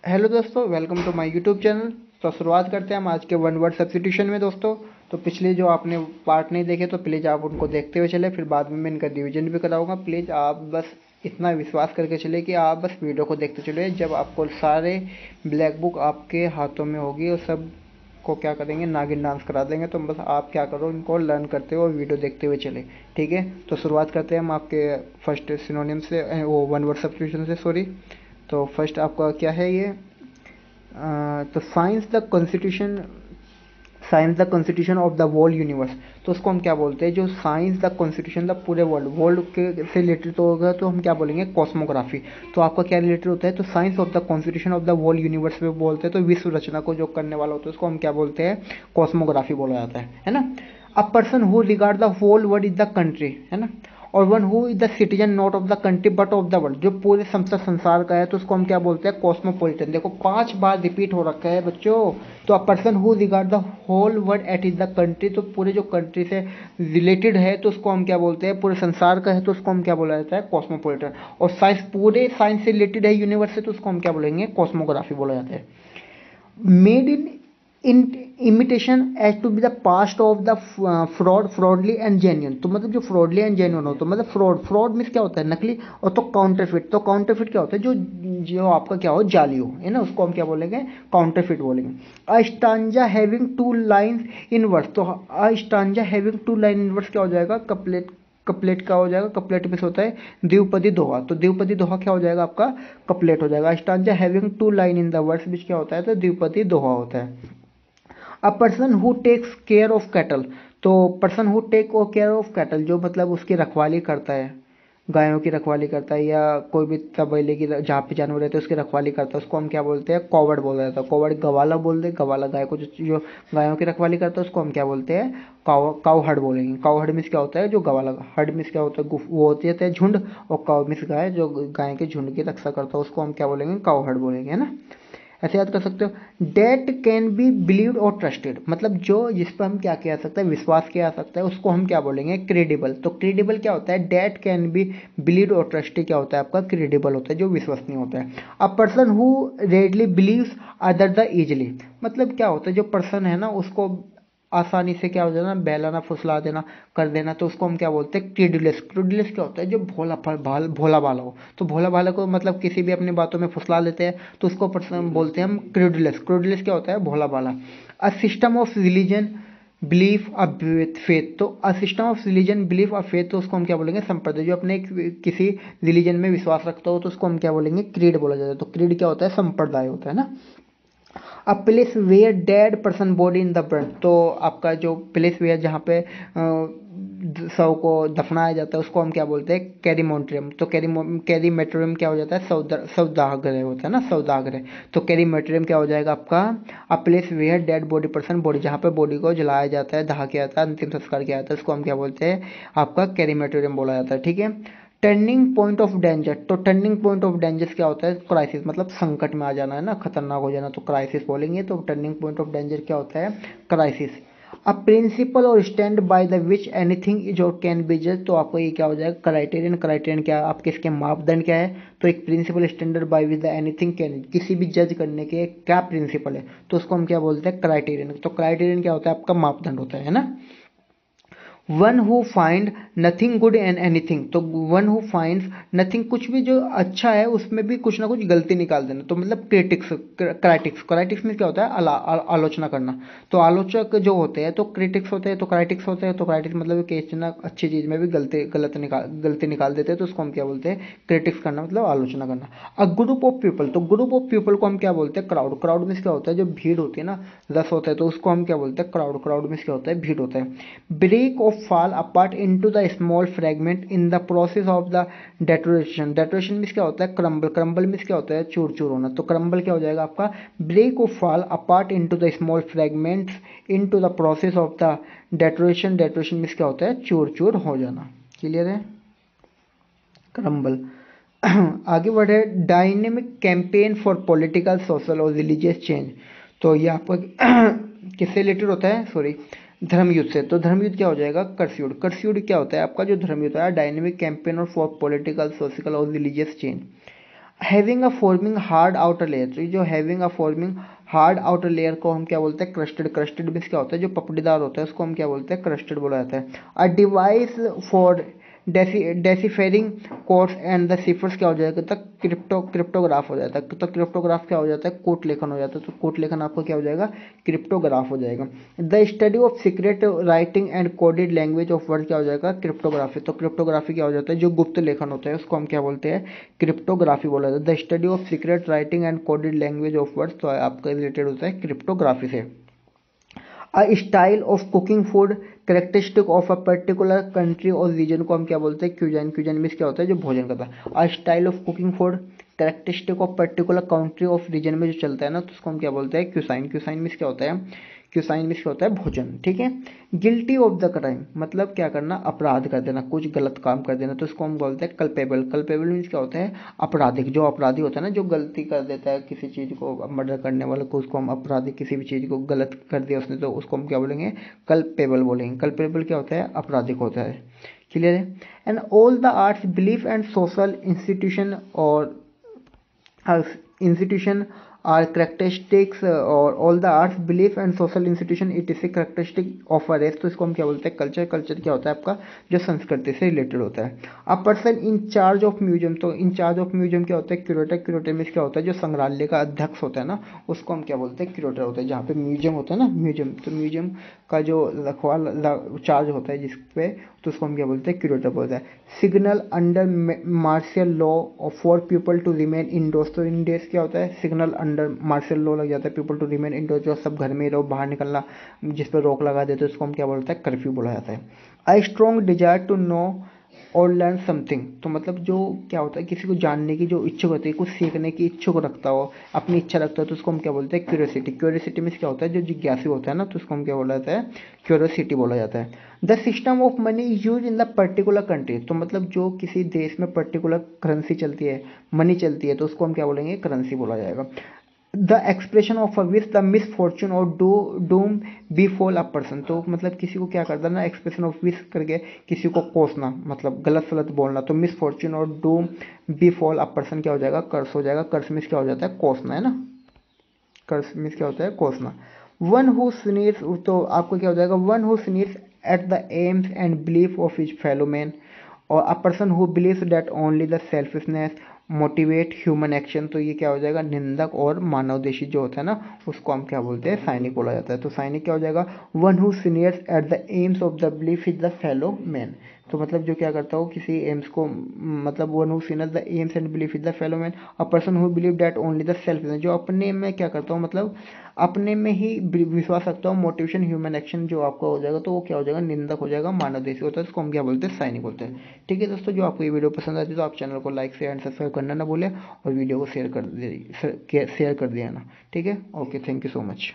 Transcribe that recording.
Hello दोस्तों, welcome to my YouTube channel. तो शुरुआत करते हैं हम आज के वन वर्ड सब्स्टिट्यूशन में दोस्तों। तो पिछले जो आपने पार्ट नहीं देखे तो प्लीज़ आप उनको देखते हुए चले, फिर बाद में मैं इनका रिवीजन भी कराऊंगा। प्लीज़ आप बस इतना विश्वास करके चले कि आप बस वीडियो को देखते चले। जब आपको सारे ब्लैक बुक आपके हाथों में होगी और सब को क्या करेंगे, नागिन डांस करा देंगे। तो बस आप क्या करो, इनको लर्न करते हुए और वीडियो देखते हुए चले। ठीक है, तो शुरुआत करते हैं हम आपके फर्स्ट सिनोनिम से, वो वन वर्ड सब्स्टिट्यूशन से, सॉरी। तो फर्स्ट आपका क्या है ये, तो science the constitution of the world universe. तो उसको हम क्या बोलते हैं, जो साइंस द कॉन्स्टिट्यूशन द पूरे वर्ल्ड के से रिलेटेड तो होगा, तो हम क्या बोलेंगे, कॉस्मोग्राफी। तो आपका क्या रिलेटेड होता है, तो science of the constitution of the world universe में बोलते हैं। तो विश्व रचना को जो करने वाला होता है उसको हम क्या बोलते हैं, कॉस्मोग्राफी बोला जाता है ना। A person who regard the whole world is the country, है ना। और one who is the citizen not of the country but of the world, जो पूरे संसार का है, तो उसको हम क्या बोलते हैं, कॉस्मोपॉलिटन। देखो 5 बार रिपीट हो रखा है बच्चों। तो a person who regard the whole world at is the country, तो पूरे जो कंट्री से रिलेटेड है तो उसको हम क्या बोलते हैं, पूरे संसार का है तो उसको हम क्या बोला जाता है, कॉस्मोपॉलिटन। और साइंस, पूरे साइंस से रिलेटेड है यूनिवर्स से, तो उसको हम क्या बोलेंगे, कॉस्मोग्राफी बोला जाता है। Made in imitation as to be the passed off the fraudulently and genuine. तो मतलब जो फ्रॉडली एंड जेन्युइन हो, तो मतलब फ्रॉड मीन्स क्या होता है, नकली। और तो काउंटरफिट, तो काउंटरफिट क्या होता है, जो जो आपका क्या हो, जाली हो, है ना, उसको हम क्या बोलेंगे, काउंटरफिट बोलेंगे। A stanza having 2 lines in verse, तो a stanza having 2 line in verse क्या हो जाएगा, कपलेट का हो जाएगा। कपलेट में होता है द्विपदी दोहा, तो द्विपदी दोहा क्या हो जाएगा आपका, कपलेट हो जाएगा। Stanza having 2 line in the verse बीच क्या होता है, तो द्विपदी दोहा होता है। A person who takes care of cattle, तो person who take care of cattle, जो मतलब उसकी रखवाली करता है, गायों की रखवाली करता है, या कोई भी तबेले की जहाँ पे जानवर रहते हैं उसकी रखवाली करता है, उसको हम क्या बोलते हैं, कॉवर्ड बोला जाता है। कॉवर्ड गवाला बोलते हैं, गवाला गाय को जो गायों की रखवाली करता है उसको हम क्या बोलते हैं, काव हर्ड बोलेंगे। काव हर्ड मीन्स क्या होता है, जो गवाला, हर्ड मीन्स क्या होता है, वो होती है झुंड। और काव मीन्स गाय, जो गाय के झुंड की रक्षा करता है, उसको हम क्या बोलेंगे, काव हर्ड बोलेंगे, है ना। ऐसे याद कर सकते हो। डेट कैन बी बिलीव्ड और ट्रस्टेड, मतलब जो जिस पर हम क्या किया जा सकता है, विश्वास किया जा सकता है, उसको हम क्या बोलेंगे, क्रेडिबल। तो क्रेडिबल क्या होता है, डेट कैन बी बिलीव्ड और ट्रस्टेड क्या होता है आपका, क्रेडिबल होता है, जो विश्वसनीय होता है। A person who readily believes other the easily, मतलब क्या होता है, जो पर्सन है ना उसको आसानी से क्या हो जाना, बहलाना फुसला देना, कर देना, तो उसको हम क्या बोलते हैं, क्रीडुलस। क्रीडुलस क्या होता है, जो भोला भाला हो। तो भोला भाला को मतलब किसी भी अपनी बातों में फुसला लेते हैं, तो उसको पर्सन बोलते हैं हम क्रीडुलस। क्रीडुलस क्या होता है, भोला भाला। A system of religion belief a faith, तो a system of religion belief a faith, तो उसको हम क्या बोलेंगे, संप्रदाय। जो अपने किसी रिलीजन में विश्वास रखता हो तो उसको हम क्या बोलेंगे, क्रीड बोला जाता है। तो क्रीड क्या होता है, संप्रदाय होता है ना। A place where dead person body in the burn, तो आपका जो प्लेस वेयर जहाँ पे शव को दफनाया जाता है उसको हम क्या बोलते हैं, कैरीमोन्ट्रियम। तो कैरीमेटोरियम क्या हो जाता है, शवदाह होता है ना, शवदाह। तो कैरीमेटोरियम क्या हो जाएगा आपका, a place where dead body person body, जहाँ पे बॉडी को जलाया जाता है, दाह किया जाता है, अंतिम संस्कार किया जाता है, उसको हम क्या बोलते हैं, आपका कैरीमेटोरियम बोला जाता है। ठीक है। टर्निंग पॉइंट ऑफ डेंजर, तो टर्निंग पॉइंट ऑफ डेंजर क्या होता है, क्राइसिस, मतलब संकट में आ जाना, है ना, खतरनाक हो जाना, तो क्राइसिस बोलेंगे। तो टर्निंग पॉइंट ऑफ डेंजर क्या होता है, क्राइसिस। अ प्रिंसिपल और stand by the which anything is और कैन बी जज, तो आपको ये क्या हो जाएगा, क्राइटेरियन। क्राइटेरियन क्या है आपके, इसके मापदंड क्या है, तो एक principle standard by which the anything can, किसी भी जज करने के क्या प्रिंसिपल है, तो उसको हम क्या बोलते हैं, क्राइटेरियन। तो क्राइटेरियन क्या होता है, आपका मापदंड होता है ना। One who find nothing good in anything, तो वन हु फाइंड्स नथिंग, कुछ भी जो अच्छा है उसमें भी कुछ ना कुछ गलती निकाल देना, तो मतलब क्राइटिक्स में क्या होता है, आलोचना करना। तो आलोचक जो होते हैं तो क्रिटिक्स होते हैं, तो क्राइटिक्स होते हैं, तो क्राइटिक्स मतलब कि ना अच्छी चीज़ में भी गलती निकाल देते हैं, तो उसको हम क्या बोलते हैं, क्रिटिक्स करना, मतलब आलोचना करना। अ ग्रुप ऑफ पीपल, तो ग्रुप ऑफ पीपल को हम क्या बोलते हैं, क्राउड। क्राउड में क्या होता है, जो भीड़ होती है ना, रस होता है, तो उसको हम क्या बोलते हैं, क्राउड। क्राउड में क्या होता है, भीड़ होता है। Break off fall apart into the small fragment in the process of the deterioration। deterioration means क्या होता है, क्रम्बल। क्रम्बल मीन्स क्या होता है, चूर चूर होना। तो क्रम्बल क्या हो जाएगा आपका, break off fall apart into the small fragments into the process of the deterioration। deterioration means क्या होता है, चूर चूर हो जाना। क्लियर है, क्रम्बल। आगे बढ़े, dynamic campaign for political social और रिलीजियस चेंज, तो ये आपका किससे रिलेटेड होता है, सॉरी, धर्मयुद्ध से। तो धर्मयुद्ध क्या हो जाएगा, कर्सयुद्ध। कर्सयुद्ध क्या होता है आपका, जो धर्मयुद्ध है, डायनेमिक कैंपेन और फॉर पॉलिटिकल सोशल और religious change. Having a forming hard outer layer, तो जो having a forming hard outer layer को हम क्या बोलते हैं, क्रस्टेड। क्रस्टेड मीन्स क्या होता है, जो पपड़ीदार होता है उसको हम क्या बोलते हैं, क्रस्टेड बोला जाता है। A device for deciphering codes and the ciphers क्या हो जाएगा, तक क्रिप्टोग्राफ हो जाता है। तो क्रिप्टोग्राफ क्या हो जाता है, कोट लेखन हो जाता है। तो कोट लेखन आपको क्या हो जाएगा, क्रिप्टोग्राफ हो जाएगा। The study of secret writing and coded language of word क्या हो जाएगा, क्रिप्टोग्राफी। तो क्रिप्टोग्राफी क्या हो जाता है, जो गुप्त लेखन होता है उसको हम क्या बोलते हैं, क्रिप्टोग्राफी बोला जाता है। The study of secret writing and coded language of words, तो आपका रिलेटेड होता है क्रिप्टोग्राफी से। अ style of cooking food characteristic of a particular country और रीजन को हम क्या बोलते हैं, क्यूजाइन। क्यूजाइन मीन्स क्या होता है, जो भोजन करता है। A style of cooking food characteristic of particular country of region में जो चलता है ना, तो उसको हम क्या बोलते हैं, क्यूसाइन। क्यूसाइन मीन्स क्या होता है, क्यूसाइन मीन्स क्या होता है, भोजन। ठीक है। गिल्टी ऑफ द क्राइम मतलब क्या करना, अपराध कर देना, कुछ गलत काम कर देना, तो उसको हम बोलते हैं कल्पेबल। कल्पेबल मीन्स क्या होता है, अपराधिक। जो अपराधी होता है ना, जो गलती कर देता है किसी चीज़ को, मर्डर करने वाले को, उसको हम अपराधी, किसी भी चीज़ को गलत कर दिया उसने तो उसको हम क्या बोलेंगे, कल्पेबल बोलेंगे। कल्पेबल क्या होता है, अपराधिक होता है। क्लियर है। And all the arts belief and social institution और institution are characteristics और all the arts belief and social institution it is a characteristic of a race। तो इसको हम क्या बोलते हैं, कल्चर। कल्चर क्या होता है आपका, जो संस्कृति से रिलेटेड होता है। A person in charge of museum, तो इन चार्ज ऑफ म्यूजियम क्या होता है, क्यूरेटर। क्यूरेटर मीन्स क्या होता है, जो संग्रहालय का अध्यक्ष होता है ना, उसको हम क्या बोलते हैं, क्यूरेटर होता है। जहाँ पे म्यूजियम होता है ना, म्यूजियम, तो म्यूजियम का जो रखवाल चार्ज होता है जिस पे, तो उसको हम क्या बोलते हैं, क्यूरेटर बोलते हैं। Signal under martial law for people to remain indoors, तो इंडोर्स क्या होता है, सिग्नल अंडर मार्शल लॉ लग जाता है, पीपल टू रिमेन इंडोर्स, जो सब घर में ही रहो, बाहर निकलना जिस पर रोक लगा देते हैं उसको हम क्या बोलते हैं, कर्फ्यू बोला जाता है। आई स्ट्रॉन्ग डिजायर टू नो और लर्न समथिंग, तो मतलब जो क्या होता है, किसी को जानने की जो इच्छुक होती है, कुछ सीखने की इच्छुक रखता हो, अपनी इच्छा रखता हो, तो उसको हम क्या बोलते हैं, क्यूरियोसिटी। क्यूरियोसिटी मीन्स क्या होता है, जो जिज्ञासु होता है ना, तो उसको हम क्या बोला जाता है, क्यूरियोसिटी बोला जाता है। The system of money use in the particular country, तो मतलब जो किसी देश में पर्टिकुलर करेंसी चलती है, मनी चलती है, तो उसको हम क्या बोलेंगे, करेंसी बोला जाएगा। The expression of a wish the misfortune और doom befall a person, तो मतलब किसी को क्या करता है ना, एक्सप्रेशन ऑफ विश करके किसी को कोसना, मतलब गलत सलत बोलना, तो मिसफॉर्चून और doom befall a person क्या हो जाएगा, कर्स हो जाएगा। कर्स मीन्स क्या हो जाता है, कोसना, है ना। कर्स मीन्स क्या होता है, कोसना। वन हु स्नीर्स, तो आपको क्या हो जाएगा, one who sneers at the aims and belief of his fellow man, और a person who believes that only the selfishness motivate human action, तो ये क्या हो जाएगा, निंदक और मानवदेशी जो होता है ना, उसको हम क्या बोलते हैं, साइनिक बोला जाता है। तो साइनिक क्या हो जाएगा, one who seniors eight the AIIMS of the belief is the fellow man, तो मतलब जो क्या करता हो, किसी एम्स को, मतलब one who seniors the aims and belief is the fellow man, a person who believe that only the self, जो अपने में क्या करता हूँ, मतलब अपने में ही विश्वास रखता हूँ, मोटिवेशन ह्यूमन एक्शन जो आपका हो जाएगा, तो वो क्या हो जाएगा, निंदक हो जाएगा, मानवदेशी होता है, उसको हम क्या बोलते हैं, साइनिक बोलते हैं। ठीक है दोस्तों, जो आपको ये वीडियो पसंद आती है तो आप चैनल को लाइक शेयर एंड सब्सक्राइब करना ना भूलें, और वीडियो को शेयर कर दिया ना। ठीक है, okay, thank you so much.